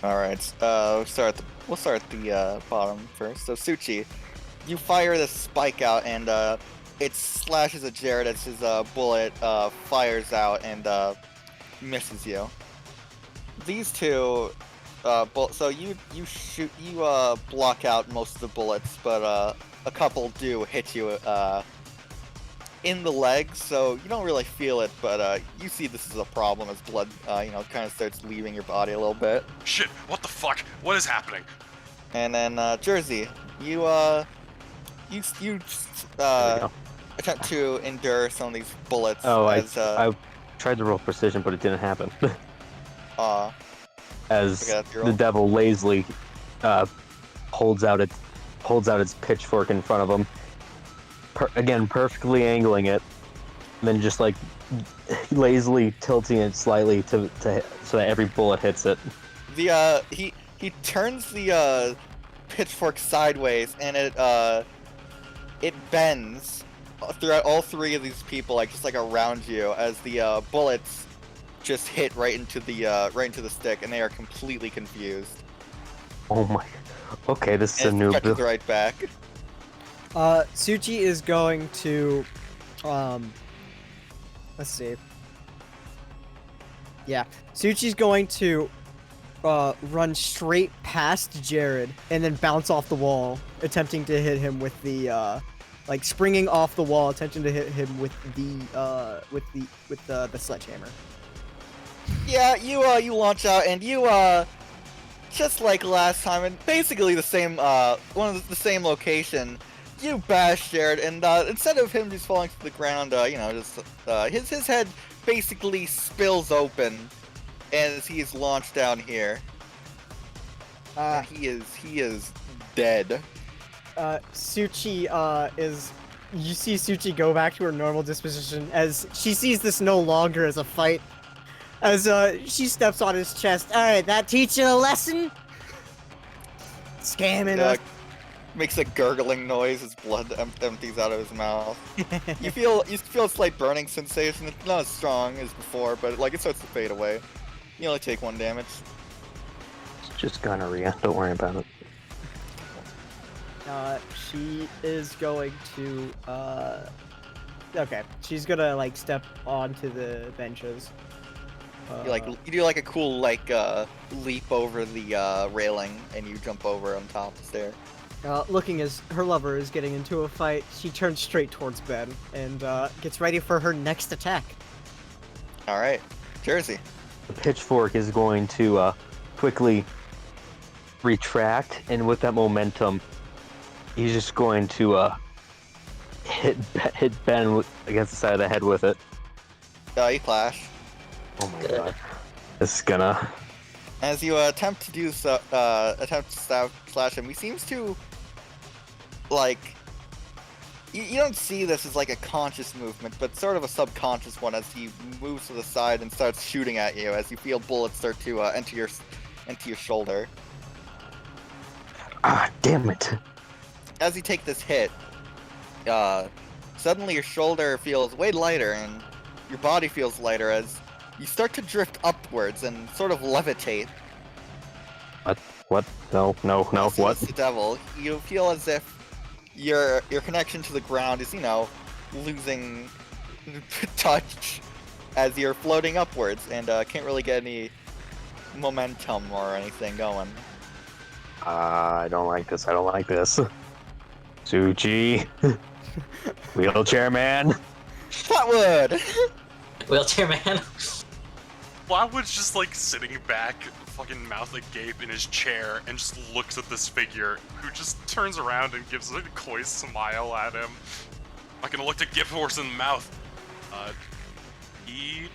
All right. We'll start at the bottom first. So Tsuchi, you fire this spike out, and it slashes at Jared as his bullet fires out and misses you. These two, so you block out most of the bullets, but a couple do hit you in the legs, so you don't really feel it, but you see this is a problem as blood, kind of starts leaving your body a little bit. Shit! What the fuck? What is happening? And then Jersey, you attempt to endure some of these bullets. Oh, as, I tried to roll precision, but it didn't happen. As the devil lazily holds out its pitchfork in front of him. Again, perfectly angling it, and then just like lazily tilting it slightly so that every bullet hits it. He turns the pitchfork sideways, and it bends throughout all three of these people, just around you, as the bullets just hit right into the stick, and they are completely confused. Oh my! Okay, this is a new. Stretches right back. Tsuchi is going to, let's see. Yeah, Tsuchi's going to, run straight past Jared and then bounce off the wall, attempting to hit him with the, springing off the wall, attempting to hit him with the sledgehammer. Yeah, you launch out, and you, just like last time, and basically the same, the same location. You bash Jared, and instead of him just falling to the ground, his head basically spills open as he is launched down here. And he is dead. Tsuchi you see Tsuchi go back to her normal disposition as she sees this no longer as a fight. As she steps on his chest. All right, that teach you a lesson. Scamming us. Makes a gurgling noise as blood empties out of his mouth. you feel a slight burning sensation. It's not as strong as before, but it starts to fade away. You only take 1 damage. It's just gonorrhea. Don't worry about it. She is going to okay. She's gonna step onto the benches. You do a cool leap over the railing, and you jump over on top the stair. Looking as her lover is getting into a fight, she turns straight towards Ben and gets ready for her next attack. All right, Jersey. The pitchfork is going to quickly retract, and with that momentum, he's just going to hit Ben against the side of the head with it. You clash. Oh my god. This is gonna... As you attempt to do so, attempt to slash him, he seems to, you don't see this as a conscious movement, but sort of a subconscious one as he moves to the side and starts shooting at you as you feel bullets start to enter your shoulder. Ah, damn it. As you take this hit, suddenly your shoulder feels way lighter and your body feels lighter as you start to drift upwards and sort of levitate. What? No, what? The devil. You feel as if your connection to the ground is, losing touch as you're floating upwards and can't really get any momentum or anything going. I don't like this. Tsuchi. Wheelchair man. Flatwood! Wheelchair man. Flatwood's just sitting back, fucking mouth agape in his chair, and just looks at this figure, who just turns around and gives a coy smile at him. Not gonna look to gift horse in the mouth. He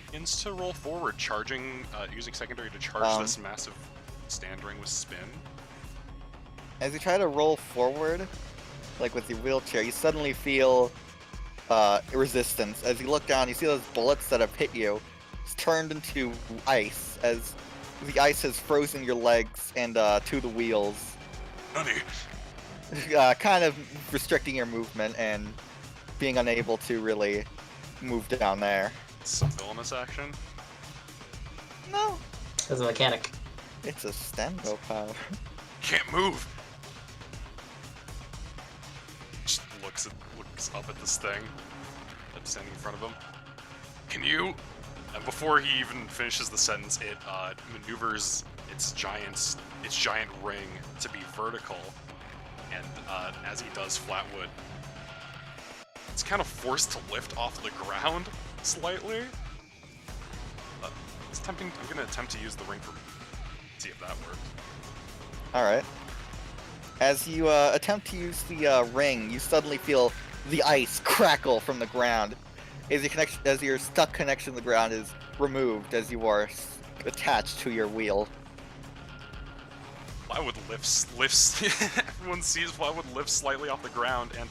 begins to roll forward, charging, using secondary to charge this massive stand ring with spin. As you try to roll forward, with your wheelchair, you suddenly feel resistance. As you look down, you see those bullets that have hit you. It's turned into ice, as the ice has frozen your legs and to the wheels. Honey. Kind of restricting your movement and being unable to really move down there. Some villainous action? No. As a mechanic. It's a Stendo power. Can't move. Just looks up at this thing that's standing in front of him. Can you? And before he even finishes the sentence, it maneuvers its giant ring to be vertical, and as he does, Flatwood, it's kind of forced to lift off the ground slightly. I'm gonna attempt to use the ring for see if that works. All right. As you attempt to use the ring, you suddenly feel the ice crackle from the ground. As your stuck connection to the ground is removed, as you are attached to your wheel. Flatwood lifts. Everyone sees Flatwood lift slightly off the ground, and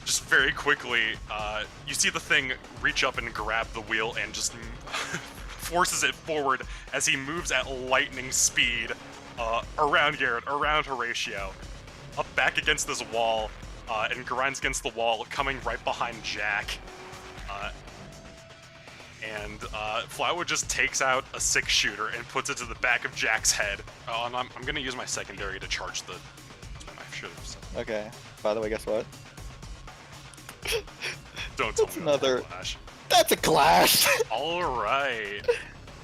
just very quickly, you see the thing reach up and grab the wheel and just forces it forward as he moves at lightning speed around Garrett, around Horatio, up back against this wall, and grinds against the wall, coming right behind Jack. And Flatwood just takes out a 6-shooter and puts it to the back of Jack's head. And I'm gonna use my secondary to charge the. I should have said. Okay. By the way, guess what? Don't tell That's me another- that's a clash. That's a clash. All right.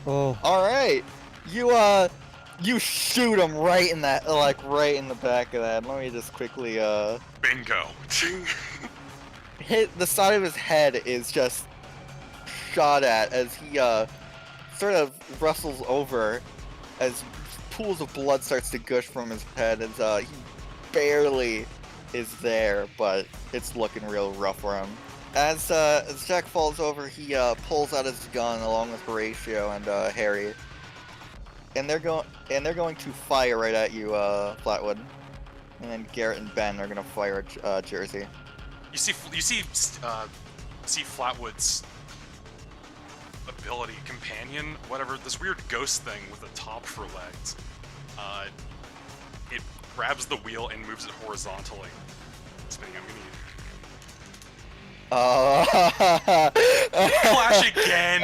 Oh. All right. You shoot him right in that, right in the back of that. Let me just quickly Bingo. hit the side of his head is just shot at as he sort of rustles over as pools of blood starts to gush from his head as he barely is there, but it's looking real rough for him. As Jack falls over, he pulls out his gun along with Horatio and Harry, and they're going to fire right at you, Flatwood. And then Garrett and Ben are gonna fire at Jersey. You see Flatwood's ability, companion, whatever, this weird ghost thing with a top for legs. It grabs the wheel and moves it horizontally. Spinning. I'm gonna clash again.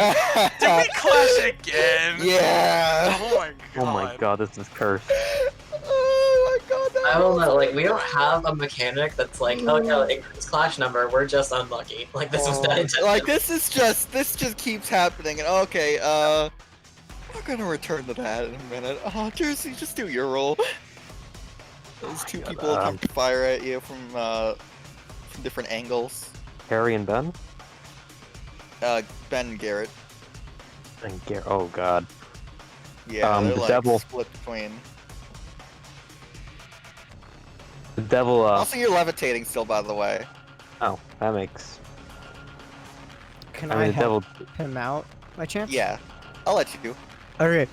Did we clash again? Yeah. Oh my god. Oh my god, this is cursed. Oh my god. That I don't was know, like, we don't have a mechanic that's like, oh no, increase clash number, we're just unlucky. Like, this was not intended. Like this just keeps happening, and okay, we're gonna return to that in a minute. Oh, Jersey, just do your roll. Those two people can fire at you from different angles. Harry and Ben? Ben and Garrett. And oh god. Yeah, they're the like devil. split between. The devil, Also, you're levitating still, by the way. oh, that makes... Can I I mean, the help devil... him out by chance? Yeah, I'll let you. Okay.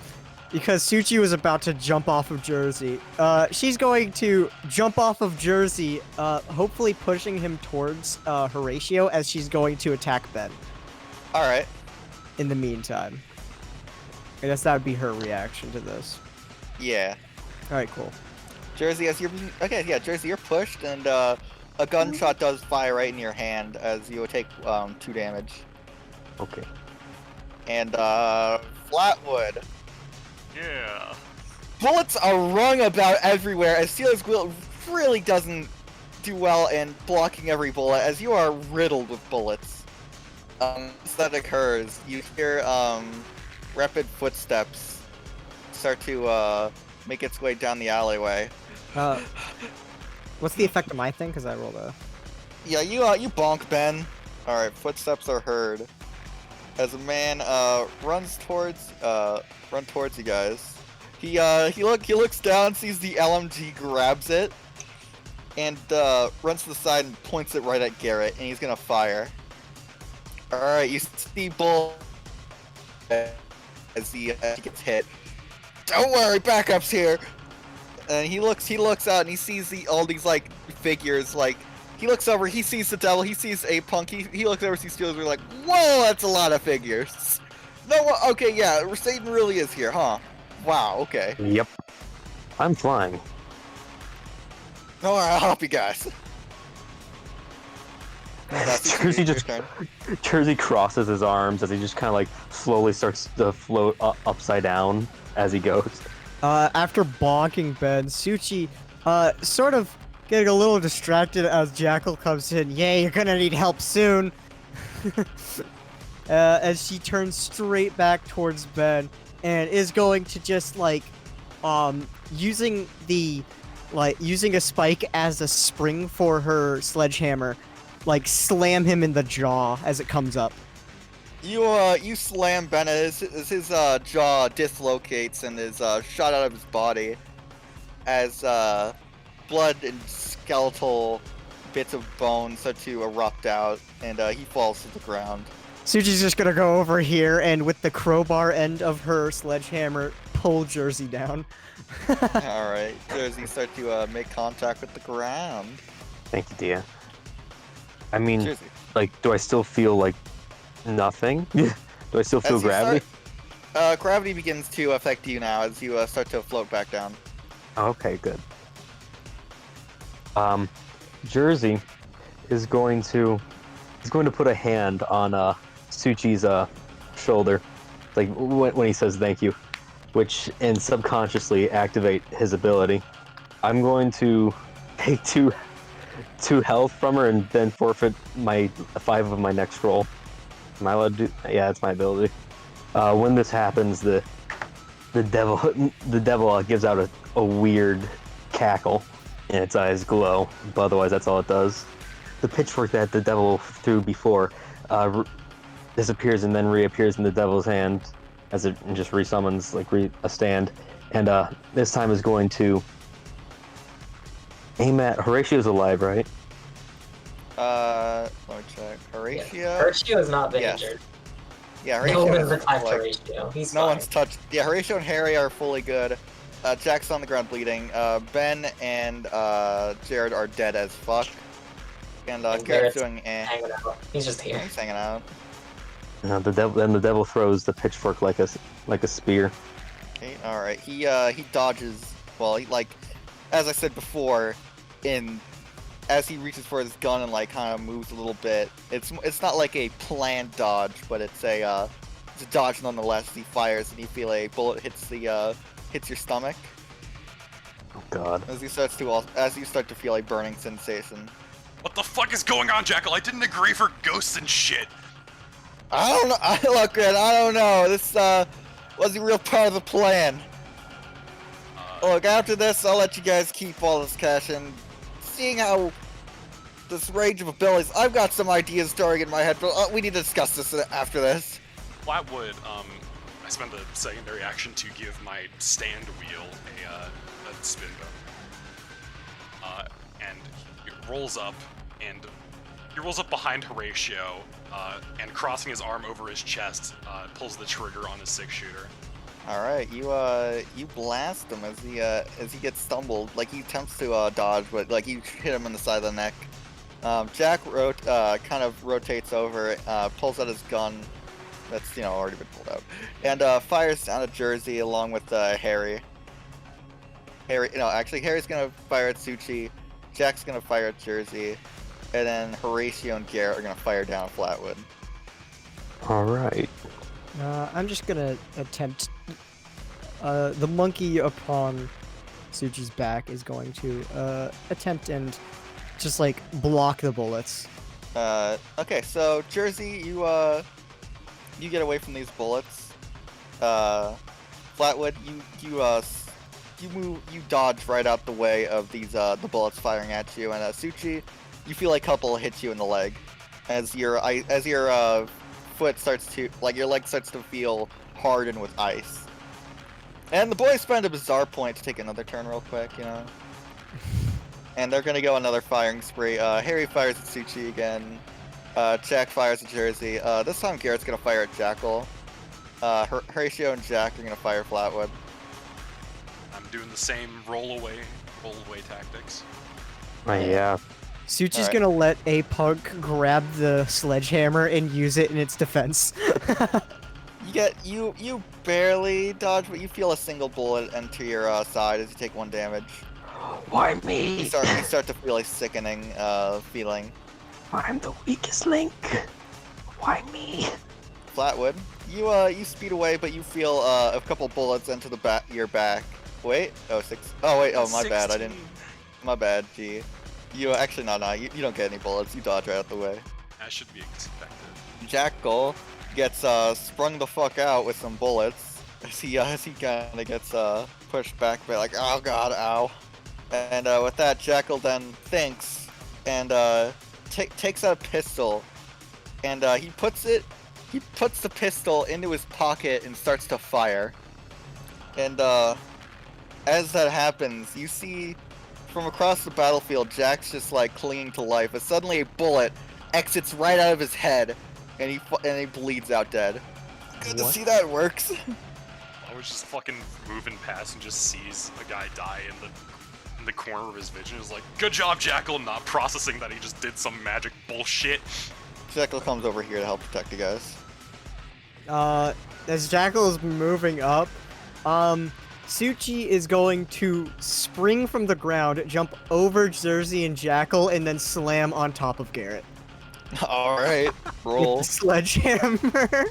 Because Tsuchi was about to jump off of Jersey. She's going to jump off of Jersey, hopefully pushing him towards Horatio as she's going to attack Ben All right. in the meantime. I guess that would be her reaction to this. Yeah. Alright, cool. Jersey, as you're Jersey, you're pushed, and a gunshot does fire right in your hand as you will take 2 damage. Okay. And Flatwood. Yeah. Bullets are rung about everywhere as Steelers Wheel really doesn't do well in blocking every bullet as you are riddled with bullets. As that occurs, you hear rapid footsteps start to make its way down the alleyway. What's the effect of my thing? Because I rolled a... Yeah, you bonk, Ben. Alright, footsteps are heard. As a man runs towards you guys. He looks down, sees the LMG, grabs it, and runs to the side and points it right at Garrett, and he's gonna fire. Alright, you see Bull as he gets hit. Don't worry, backup's here. And he looks out and he sees all these like figures. Like he looks over, he sees the devil, he sees a punk. He looks over, sees Steelers. We're like, whoa, that's a lot of figures. No, okay, yeah, Satan really is here, huh? Wow, okay. Yep. I'm flying. No, I'll help you guys. Jersey Jersey crosses his arms as he just kind of like slowly starts to float upside down as he goes. After bonking Ben, Tsuchi, sort of getting a little distracted as Jackal comes in. Yeah, you're gonna need help soon. As she turns straight back towards Ben and is going to just like, using a spike as a spring for her sledgehammer, like slam him in the jaw as it comes up. You slam Ben as his jaw dislocates and is shot out of his body as blood and skeletal bits of bone start to erupt out, and he falls to the ground. Tsuchi's just gonna go over here and with the crowbar end of her sledgehammer pull Jersey down. Alright, Jersey start to make contact with the ground. Thank you, Dia. I mean, Jersey. like, do I still feel like nothing? Do I still feel As you gravity? Gravity begins to affect you now as you start to float back down. Okay, good. Jersey is going to put a hand on Tsuchi's shoulder, like when he says thank you, which and subconsciously activate his ability. I'm going to take two health from her and then forfeit my 5 of my next roll. Am I allowed to do? Yeah, that's my ability. When this happens, the devil gives out a weird cackle, and its eyes glow. But otherwise, that's all it does. The pitchfork that the devil threw before disappears and then reappears in the devil's hand as it just resummons like a stand, and this time is going to aim at Horatio's alive, right? Let me check. Horatio? Yeah. Horatio has not been Yes. injured. Yeah, No Horatio one's is attacked like, Horatio. He's no fine. one's touched. Yeah, Horatio and Harry are fully good. Jack's on the ground bleeding. Ben and Jared are dead as fuck. And And Garrett's Garrett's doing hanging out. He's just here. He's hanging out. The devil throws the pitchfork like a spear. Okay, alright. He dodges. Well, he, like, as I said before, as he reaches for his gun and like kind of moves a little bit, it's not like a planned dodge, but it's a dodge nonetheless. He fires and you feel a bullet hits your stomach Oh God. as you start to feel a burning sensation. What the fuck is going on, Jackal? I didn't agree for ghosts and shit. I don't know. Look, man, I don't know. This wasn't real part of the plan. Look, after this, I'll let you guys keep all this cash, and seeing how this range of abilities, I've got some ideas starting in my head, but we need to discuss this after this. Flatwood, I spent a secondary action to give my stand wheel a spin bone. And he rolls up behind Horatio, and crossing his arm over his chest, pulls the trigger on his 6-shooter. All right, you blast him as he gets stumbled. Like he attempts to dodge, but like you hit him in the side of the neck. Jack kind of rotates over, pulls out his gun. That's already been pulled out, and fires down at Jersey along with Harry. Harry's gonna fire at Tsuchi. Jack's gonna fire at Jersey, and then Horatio and Garrett are gonna fire down at Flatwood. All right. I'm just gonna attempt. The monkey upon Tsuchi's back is going to attempt and just like block the bullets. Okay, so Jersey, you get away from these bullets. Flatwood, you dodge right out the way of these the bullets firing at you, and Tsuchi, you feel like a couple hits you in the leg as your foot starts to your leg starts to feel hardened with ice. And the boys spend a bizarre point to take another turn real quick, and they're gonna go another firing spree. Harry fires at Tsuchi again. Jack fires at Jersey. This time Garrett's gonna fire at Jackal. Horatio and Jack are gonna fire Flatwood. I'm doing the same roll away tactics. Yeah. Tsuchi's Alright. gonna let a punk grab the sledgehammer and use it in its defense. You barely dodge, but you feel a single bullet enter your side as you take 1 damage. Why You me? start to feel a sickening feeling. I'm the weakest link. Why me? Flatwood, you speed away, but you feel a couple bullets enter your back Wait. Oh, 6. Oh, wait. Oh, my bad. I 16. didn't. My bad, G. You actually, no. You don't get any bullets. You dodge right out the way. That should be expected. Jackal gets sprung the fuck out with some bullets as he kind of gets pushed back a bit, like, oh god, ow. And with that, Jackal then thinks and takes out a pistol, and he puts the pistol into his pocket and starts to fire. And as that happens, you see from across the battlefield, Jack's just like clinging to life, but suddenly a bullet exits right out of his head, and he bleeds out dead. Good to see that works. I was just fucking moving past and just sees a guy die in the corner of his vision. Is like, good job, Jackal, not processing that he just did some magic bullshit. Jackal comes over here to help protect you guys. As Jackal is moving up, Tsuchi is going to spring from the ground, jump over Jersey and Jackal, and then slam on top of Garrett. Alright, roll. With the sledgehammer.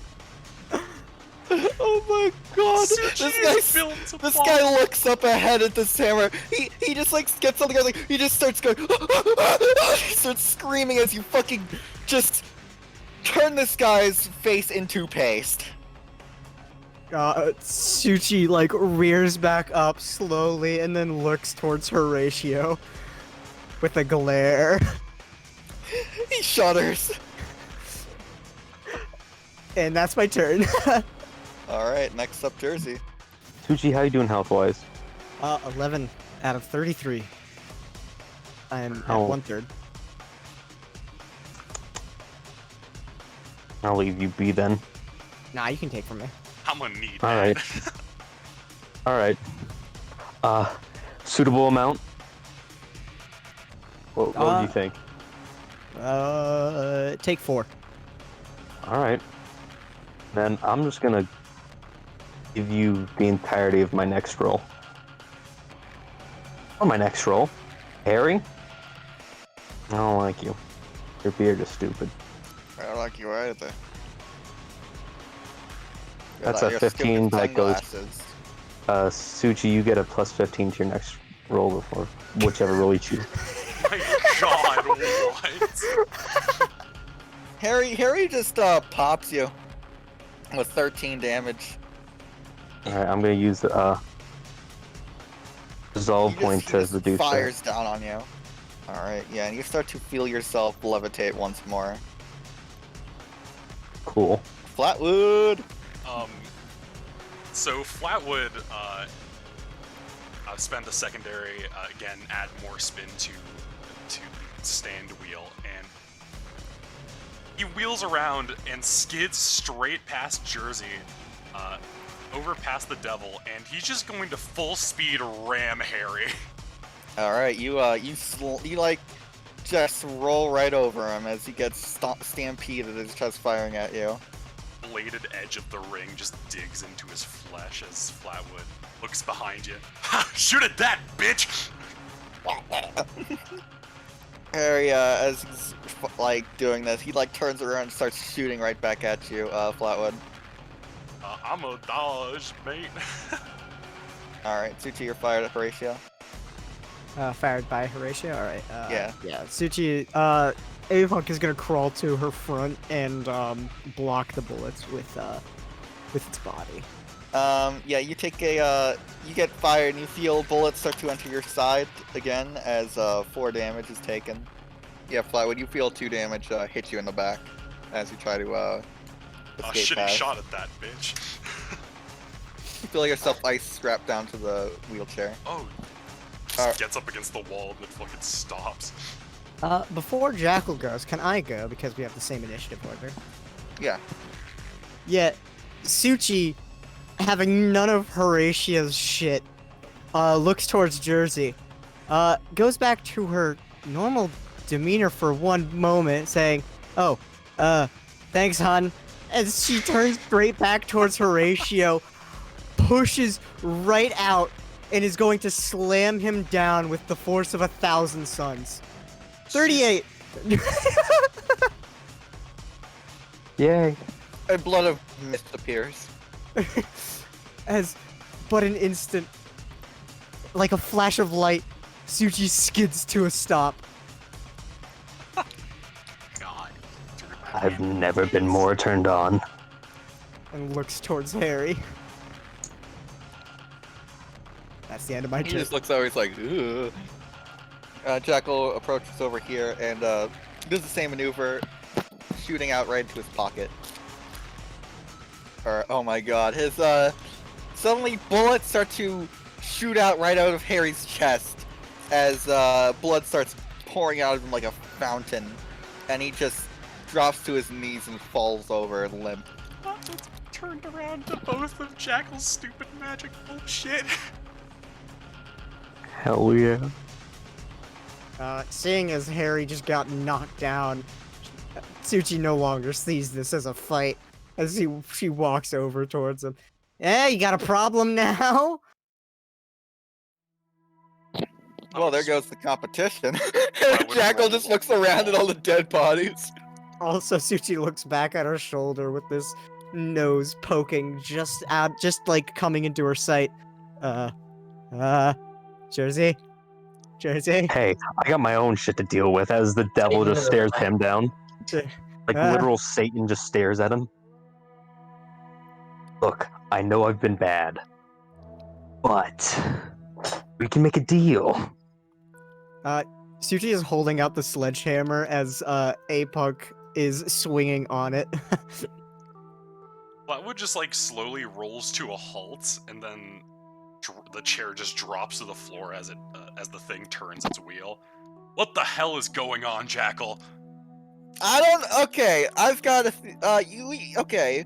Oh my god! This guy looks up ahead at this hammer. He just like gets on the ground, like he just starts going. He starts screaming as you fucking just turn this guy's face into paste. Tsuchi like rears back up slowly and then looks towards Horatio with a glare. He shudders. And that's my turn. Alright, next up, Jersey. Tsuchi, how you doing health-wise? 11 out of 33. I'm at Oh. 1/3. I'll leave you be then. Nah, you can take from me. I'm gonna need All that. right. Alright. Suitable amount? What do you think? Take 4. Alright. Then I'm just gonna give you the entirety of my next roll. Oh, my next roll. Harry? I don't like you. Your beard is stupid. I don't like you either. That's a Your 15 stupid that goes. sunglasses. Suchi, you get a plus 15 to your next roll before whichever roll you choose. My god, what? Harry just pops you with 13 damage. Alright, I'm gonna use the resolve point He to just reduce fires down on you. Alright, yeah, and you start to feel yourself levitate once more. that. Cool. Flatwood! So Flatwood, spend a secondary, again, add more spin to stand wheel, and he wheels around and skids straight past Jersey, over past the devil, and he's just going to full speed ram Harry. Alright, you like just roll right over him as he gets stampeded as just firing at you. Bladed edge of the ring just digs into his flesh as Flatwood looks behind you. Ha! Shoot at that, bitch! Harry, as he's like doing this, he like turns around and starts shooting right back at you, Flatwood. I'm a dodge, mate. Alright, Tsuchi, you're fired at Horatio. Fired by Horatio. All right. Yeah. Yeah. Tsuchi. Avunk is gonna crawl to her front and block the bullets with its body. Yeah, you take you get fired and you feel bullets start to enter your side again as 4 damage is taken. Yeah, Flatwood, you feel 2 damage hit you in the back as you try to escape Shitty past. shot at that, bitch. You feel yourself ice strapped down to the wheelchair. Oh. Alright. Gets up against the wall and then fucking stops. Before Jackal goes, can I go because we have the same initiative order? Yeah. Yeah, Tsuchi, having none of Horatio's shit, looks towards Jersey, goes back to her normal demeanor for one moment, saying, "Oh, thanks, hon," as she turns straight back towards Horatio, pushes right out, and is going to slam him down with the force of 1,000 suns. 38! Yay. A blood of mist appears. As but an instant, like a flash of light, Tsuchi skids to a stop. God. I've never been more turned on. And looks towards Harry. That's the end of my He turn. just looks over. He's like, ugh. Jackal approaches over here and does the same maneuver, shooting out right into his pocket. Oh my god, his suddenly bullets start to shoot out right out of Harry's chest as blood starts pouring out of him like a fountain, and he just drops to his knees and falls over limp. It's turned around to both of Jackal's stupid magic bullshit. Hell yeah. Seeing as Harry just got knocked down, Tsuchi no longer sees this as a fight as she walks over towards him. Hey, you got a problem now? Well, there goes the competition. would Jackal roll just looks around at all the dead bodies. Also, Tsuchi looks back at her shoulder with this nose poking just out, just like coming into her sight. Jersey? Jersey? Hey, I got my own shit to deal with as the devil Taking just it stares away. him down. Like literal Satan just stares at him. Look, I know I've been bad, but we can make a deal. Tsuchi is holding out the sledgehammer as Apunk is swinging on it. Flatwood just like slowly rolls to a halt, and then the chair just drops to the floor as the thing turns its wheel. What the hell is going on, Jackal? I don't. Okay, I've got a. Okay.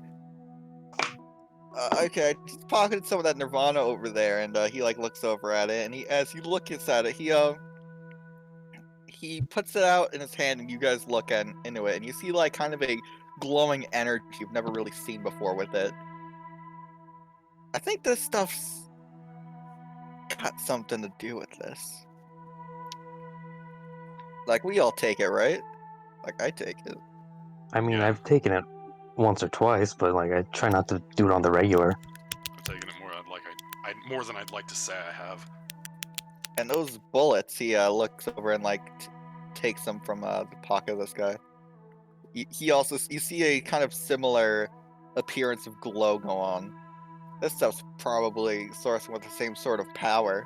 Okay, I just pocketed some of that Nirvana over there, and he like looks over at it, and as he looks at it, he puts it out in his hand, and you guys look into it, and you see like kind of a glowing energy you've never really seen before with it. I think this stuff's got something to do with this. Like, we all take it, right? Like, I take it. I mean, Yeah. I've taken it once or twice, but like I try not to do it on the regular. I'm taking it more than I'd like to say I have. And those bullets, he looks over and like takes them from the pocket of this guy. He also, you see a kind of similar appearance of glow go on. This stuff's probably sourcing with the same sort of power.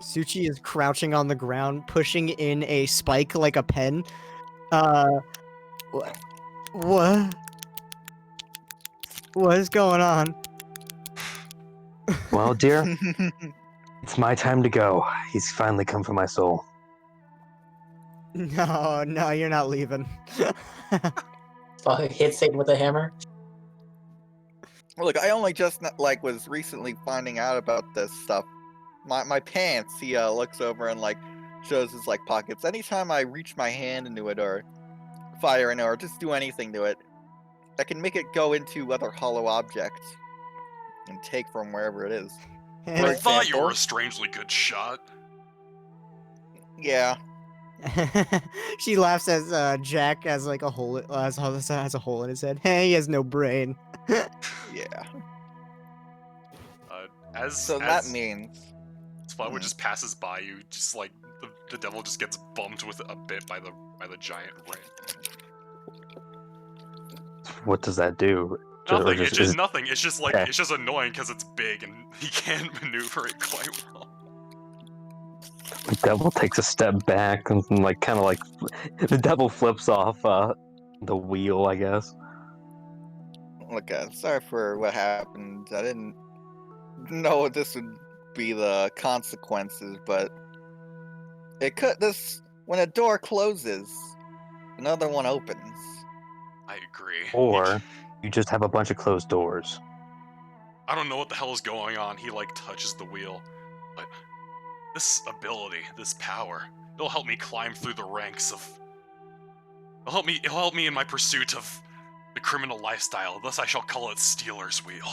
Tsuchi is crouching on the ground, pushing in a spike like a pen. What? What is going on? Well, dear, it's my time to go. He's finally come for my soul. No, you're not leaving. Hit Satan with a hammer. Look, I only just like was recently finding out about this stuff. My pants. He looks over and like shows his like pockets. Anytime I reach my hand into it or fire in it or just do anything to it, I can make it go into other hollow objects and take from wherever it is. For I thought you were example- a strangely good shot. Yeah. She laughs as Jack has like a hole has a hole in his head. Hey, he has no brain. Yeah. As That means Flatwood just passes by you, just like the devil just gets bumped with a bit by the giant rat. What does that do? Nothing. Or It's just nothing. It's just like Okay. it's just annoying because it's big and he can't maneuver it quite well. The devil takes a step back and like kind of like the devil flips off the wheel, I guess. look, sorry for what happened. I didn't know this would be the consequences, but it could. When a door closes, another one opens. I agree. Or you just have a bunch of closed doors. I don't know what the hell is going on. He like touches the wheel, but this ability, this power, it'll help me climb through the ranks of. It'll help me in my pursuit of the criminal lifestyle. Thus, I shall call it Stealer's Wheel.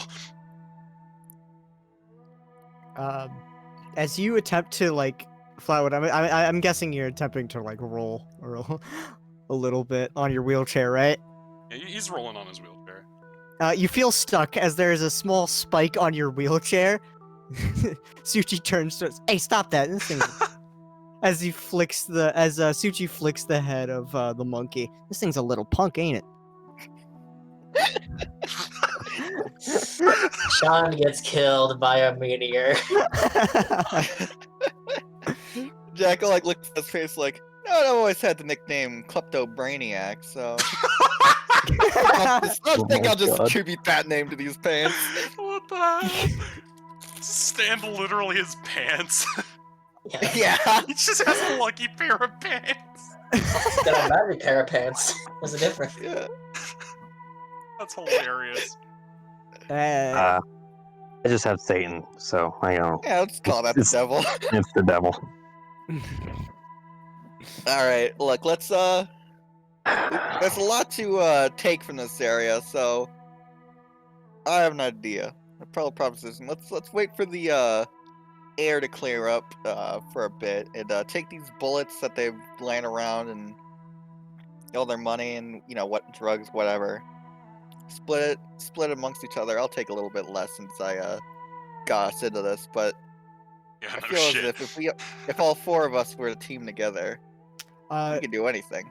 As you attempt to like Flatwood, I'm guessing you're attempting to like roll a little bit on your wheelchair, right? Yeah, he's rolling on his wheelchair. You feel stuck as there is a small spike on your wheelchair Tsuchi turns to us. Hey, stop that! This thing. As Tsuchi flicks the head of the monkey. This thing's a little punk, ain't it? Sean gets killed by a meteor. Jackal like looks at his face like, no, I've always had the nickname Klepto Brainiac, so I think I'll just attribute that name to these pants. What the hell? Stand literally his pants. Yeah. He just has a lucky pair of pants. He's got a magic pair of pants. What's the difference? Yeah. That's hilarious. I just have Satan, so I know. Yeah, let's call that the devil. It's the devil. Alright, look, let's there's a lot to take from this area, so I have an idea. A proposition. Let's wait for the air to clear up for a bit and take these bullets that they've laying around and all their money and what drugs, whatever. Split it amongst each other. I'll take a little bit less since I got us into this, but Yeah, I no feel shit. as if all four of us were a team together, we could do anything.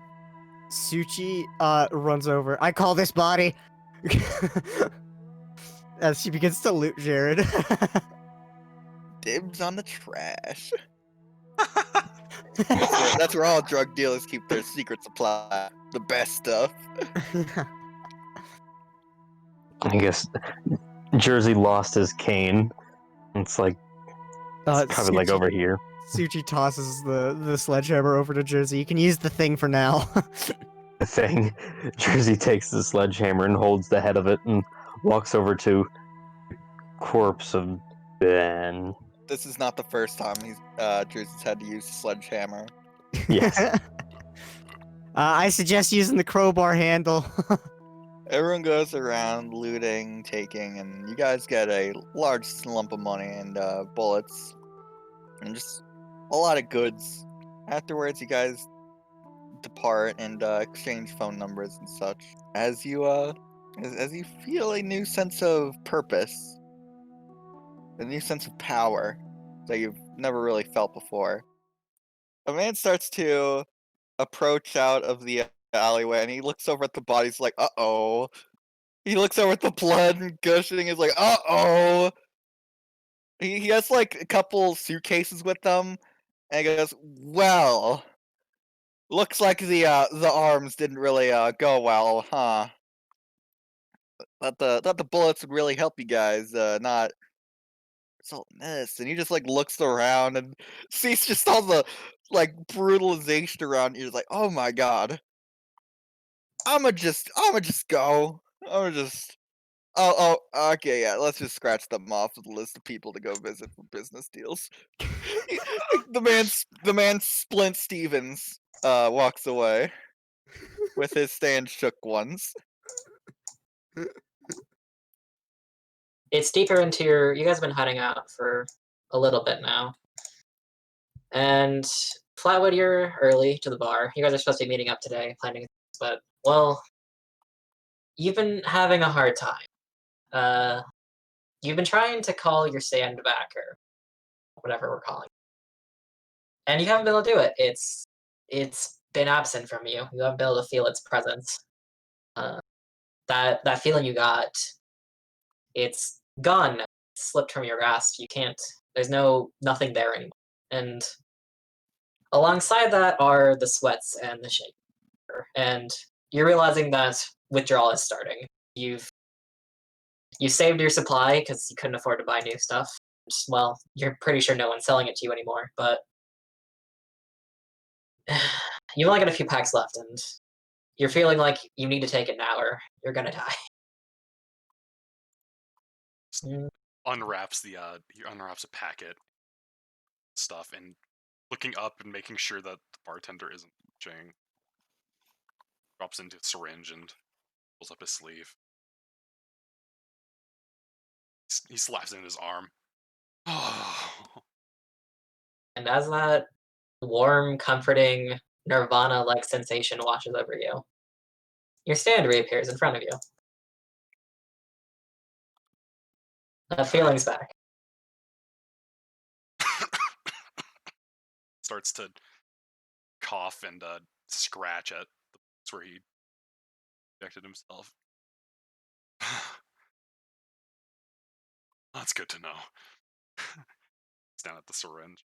Tsuchi runs over. I call this body. As she begins to loot Jared. Dibs on the trash. That's where all drug dealers keep their secret supply. The best stuff. I guess Jersey lost his cane. It's like it's probably like over here. Tsuchi tosses the sledgehammer over to Jersey. You can use the thing for now. The thing. Jersey takes the sledgehammer and holds the head of it and walks over to the corpse of Ben. This is not the first time Jersey's had to use a sledgehammer. Yes. I suggest using the crowbar handle. Everyone goes around looting, taking, and you guys get a large lump of money and bullets, and just a lot of goods. Afterwards, you guys depart and exchange phone numbers and such. As you feel a new sense of purpose, a new sense of power that you've never really felt before. A man starts to approach out of the alleyway, and he looks over at the bodies like, uh-oh. He looks over at the blood and gushing, is like, uh-oh. He has like a couple suitcases with them, and he goes, well, looks like the arms didn't really go well, huh? Thought the bullets would really help you guys, not result in this. And he just like looks around and sees just all the like brutalization around you. He's like, oh my god. I'ma just go. Oh, okay, yeah, let's just scratch them off of the list of people to go visit for business deals. the man Splint Stevens walks away with his stand shook ones. It's deeper into you guys have been hiding out for a little bit now. And Flatwood, you're early to the bar. You guys are supposed to be meeting up today, planning, but, well, you've been having a hard time. You've been trying to call your sandbacker, whatever we're calling it. And you haven't been able to do it. It's been absent from you. You haven't been able to feel its presence. That feeling you got, it's gone. It slipped from your grasp. You can't. There's nothing there anymore. And alongside that are the sweats and the shaker. And you're realizing that withdrawal is starting. You saved your supply because you couldn't afford to buy new stuff. Well, you're pretty sure no one's selling it to you anymore, but you've only got a few packs left, and you're feeling like you need to take it now or you're gonna die. Unwraps he unwraps a packet stuff and looking up and making sure that the bartender isn't watching. Drops into a syringe and pulls up his sleeve. He slaps it in his arm. And as that warm, comforting, Nirvana-like sensation washes over you, your stand reappears in front of you. Feeling's back. starts to cough and scratch at the place where he injected himself. That's good to know. He's down at the syringe.